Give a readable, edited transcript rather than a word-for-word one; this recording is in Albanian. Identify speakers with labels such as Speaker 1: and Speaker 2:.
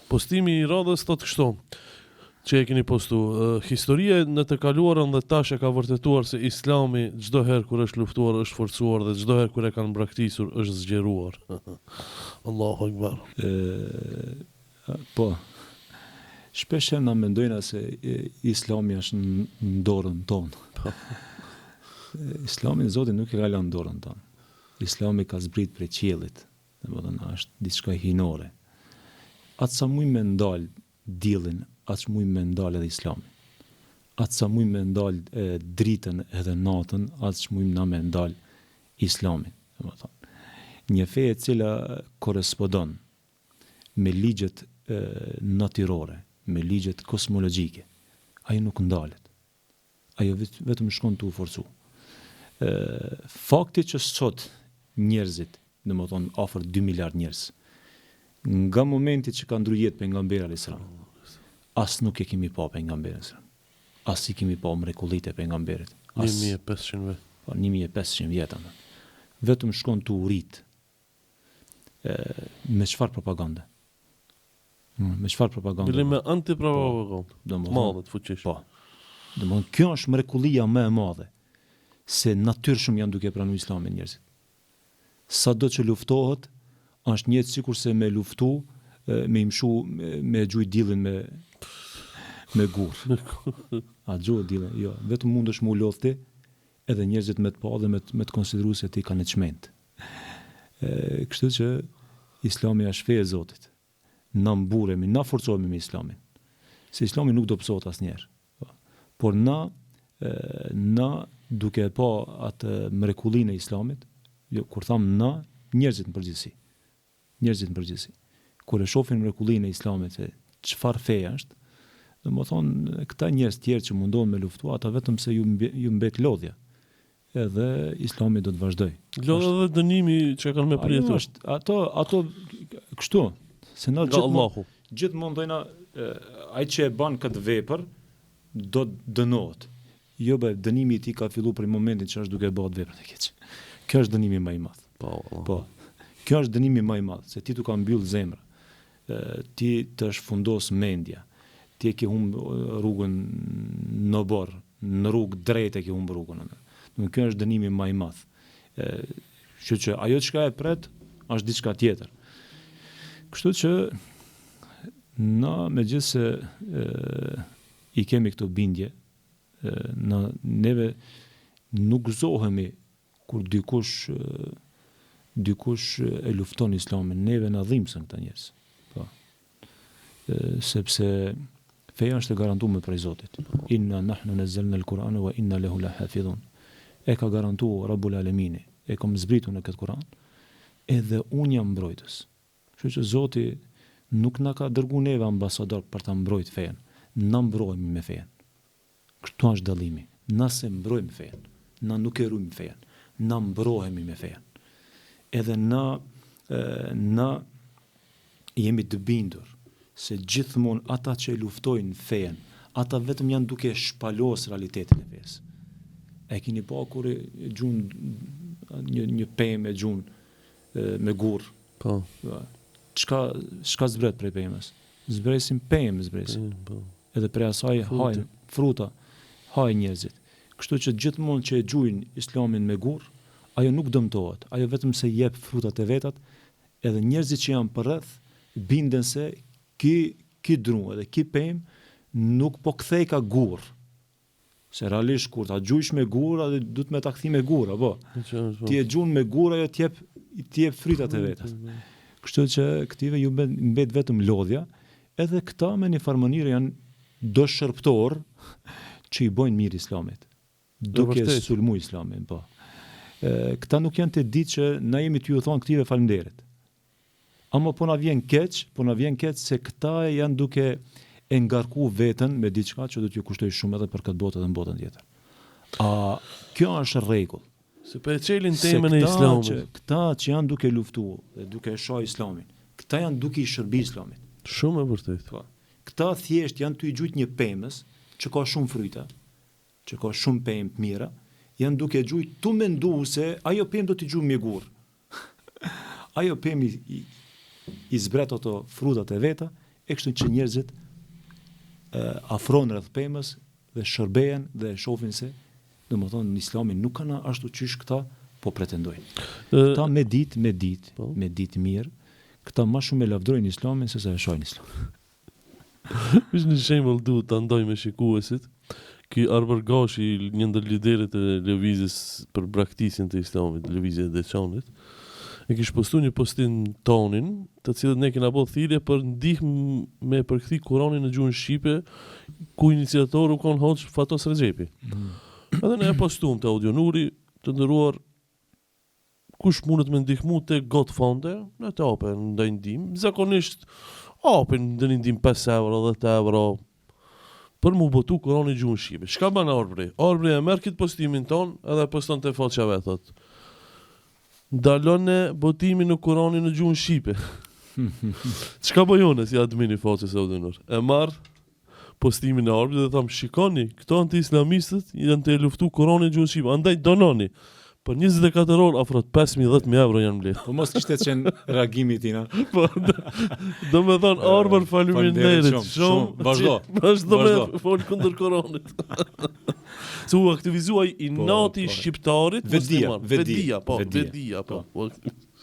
Speaker 1: Postimi I radhës thotë kështu, që e keni postu. Historia në të kaluarën dhe tash e ka vërtetuar se Islami çdo herë kur është luftuar është forcuar dhe çdo herë kur e kanë braktisur është zgjeruar. Allahu Akbar.
Speaker 2: Po. Shpesh na mendojnë se Islami është në dorën tonë. Islami Zoti nuk e ka lënë në dorën tonë. Islami ka zbrit prej qiellit. Domethënë është diçka hinore. Atë sa mujmë me ndal diellin, atë mujmë me ndal edhe Islamin. Atë sa mujmë me ndal dritën edhe natën, atë mujmë na me ndal Islamin, domethënë. Një fe e cila korrespondon me ligjet natyrore, me ligjet kosmologjike, ajo nuk ndalet. Ajo vetëm shkon tu forcu. Fakti që sot njerëzit, domethënë afër 2 miliard njerëz, nga momenti që ka ndru jetë pejgamberi alayhis salam, as nuk e kemi pa pejgamberin alayhis salam. As i kemi pa mrekullitë e pejgamberit.
Speaker 1: 1500 vjet.
Speaker 2: 1500 vjet. Vetëm shkon tu urit. Me çfarë propagande? Me çfarë propagande?
Speaker 1: Bile me antipropagandë. Madhe të fuqish.
Speaker 2: Po. Domthon kjo është mrekullia më e madhe se natyrshëm janë duke pranuar Islamin njerëzit. Sado që luftohet është njëjtë sikur se me luftu, me imshu, me gjuj dillin me gur. A gjuj dillin? Jo, vetëm mundesh mu lodhti edhe njerëzit me të pa dhe me të konsideru se ti kanë çment. Kështu që Islami është feja e Zotit. Na mburemi, na forcohemi me Islamin. Se Islami nuk do psohet asnjëherë. Por na duke pa atë mrekullinë e Islamit, jo, kur tham na, njerëzit në përgjithësi. Kur e shohin mrekullinë e Islamit se çfarë feja është, domethënë këta njerëz tjerë që mundohen me luftu, ata vetëm se ju mbet lodhja. Edhe Islami do të vazhdoj.
Speaker 1: Lodhja dhe dënimi që kanë me përjetuar.
Speaker 2: Ato kështu, se na
Speaker 1: gjithmonë
Speaker 2: dojna ai që e bën këtë vepër do dënohet. Jo be, dënimi I tij ka filluar prej momentit që është duke bërë veprën e keq. Kjo është dënimi më I madh. Po. Kjo është dënimi më I madh, se ti tu ka mbyll zemra. Ti të është fundos mendja. Ti e ke humb rrugën në borr, në rrugë drejt e ke humb rrugën. Domethënë kjo është dënimi më I madh. Kështu që ajo çka e pret është diçka tjetër. Kështu që na megjithse I kemi këto bindje, neve nuk gëzohemi kur dikush e lufton Islamin, neve na dhimbsen këta njerëz. Po. Sepse feja është e garantuar prej Zotit. Inna nahnu nazzalna al-Qur'ana wa inna lahu lahafidhun. E ka garantuar Rabbul Alamini, e kam zbritur në këtë Kur'an, edhe unë jam mbrojtës. Kështu që Zoti nuk na ka dërguar neve ambasador për ta mbrojtur fejen. Na mbrojmë me fejen. Këtu është dallimi. Na se mbrojmë fejen. Na nuk e ruajmë fejen. Na mbrohemi me fejen. Edhe na jemi të bindur se gjithmonë ata që luftojnë fejen, ata vetëm janë duke shpalos realitetin e fesë. E keni pa kur e gjun një pemë e gjun me gur.
Speaker 1: Po.
Speaker 2: Çka zbret prej pemës? Zbresin pemë, zbresin.
Speaker 1: Po.
Speaker 2: Edhe prej asaj hajnë fruta, hajnë njerëzit. Kështu që gjithmonë që e gjujnë Islamin me gur, ajo nuk dëmtohet, ajo vetëm se jep frutat e vetat, edhe njerëzit që janë përreth binden se ki dru edhe ki pemë nuk po kthej ka gur. Se realisht kur ta gjujsh me gur, atë duhet me ta kthi me gur, apo? Ti e gjun me gur, ajo ti jep frutat e vetat. Kështu që këtive ju mbet vetëm lodhja, edhe këta me një farë mënyrë janë do shërptor që I bojnë mirë Islamit. Duke sulmu Islamin, po. Këta nuk janë të ditë që na jemi t'ju thonë këtive faleminderit. Ama po na vjen keq se këta janë duke e ngarku veten me diçka që do t'ju kushtoj shumë edhe për këtë botë edhe në botën tjetër. Kjo është rregull.
Speaker 1: Se për e qelin temën e Islamit.
Speaker 2: Këta që janë duke luftu dhe duke shoh Islamin, këta janë duke I shërbi Islamit.
Speaker 1: Shumë e vërtet.
Speaker 2: Po. Këta thjesht janë t'u gjujt një pemës që ka shumë fryta, që ka shumë pemë të mira, janë duke gjujt tu mendu se ajo pemë do t'i gjuj me gur. Ajo pemë I zbret ato frutat e veta, e kështu që njerëzit afrohen rreth pemës dhe shërbehen dhe shohin se domethënë në Islamin nuk kanë ashtu qysh këta po pretendojnë. Këta me ditë mirë, këta më shumë e lavdrojnë Islamin se sa e shohin Islamin.
Speaker 1: Është një shembull duhet ta ndaj me shikuesit. Ky Arber Gashi, një ndër liderët e lëvizjes për braktisjen të Islamit, lëvizja e Deçanit, e kish postuar një postim tonin, të cilët ne kena bërë thirrje për ndihmë me përkthie Kur'anin në gjuhën shqipe, ku iniciatori u kon Hoxh Fatos Rexhepi. Edhe ne e postuam te Audionuri, të nderuar kush mundet me ndihmu te GoFundMe, ne të hapen ndaj ndihmë, zakonisht hapen ndaj ndihmë 5 euro, 10 euro, për mu botu Kur'ani në gjuhën shqipe. Çka bën Arbri? Arbri e merr këtë postimin ton edhe poston te faqja vet thot. Ndalon botimin në Kur'anin në gjuhën shqipe. Çka bëjone si admini faqes së Audionur? E marr postimin e Arbrit dhe tham shikoni, këto anti-islamistët janë të luftu Kur'anin në gjuhën shqipe. Andaj dononi. Për 24 orë afrot 5.000-10.000 euro janë mbledh.
Speaker 2: Po mos kishte qenë reagimi i tina.
Speaker 1: Po, do me thonë, Arbër faleminderit.
Speaker 2: Shumë, vazhdo
Speaker 1: me folë kundër Koronit. Se u aktivizuaj i nati shqiptarit.
Speaker 2: Vedia,
Speaker 1: po.